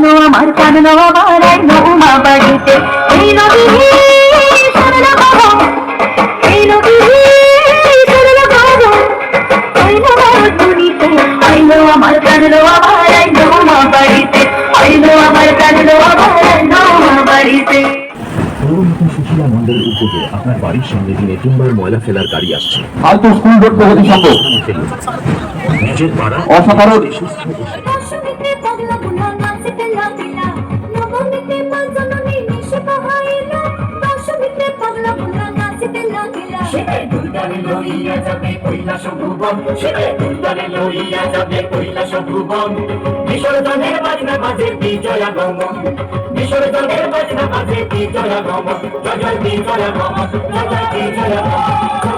আইলো আমার কানলো আমার আইলো মা বাড়িতে এই নদী সরল বাবা এই নদী সরল বাবা আইলো আমার দুনিতে আইলো আমার কানলো আমার আইলো মা বাড়িতে আইলো আমার কানলো আমার আইলো মা বাড়িতে। পৌরমোহন সুশীলা মন্ডলের উদ্যোগে আপনার বাড়ির সামনে দিনে তিনবার ময়লা ফেলার গাড়ি আসছে। ফালতু স্কুল বোর্ড প্রগতি সংঘ নিজের পাড়া অসাধারণ বিসর্জনের বাজনা বাজে বিজয়া গমন বিসর্জনের বাজনা বাজে বিজয়া গমন জয় জয় বিজয়া গমন জয় জয় বিজয়া গমন।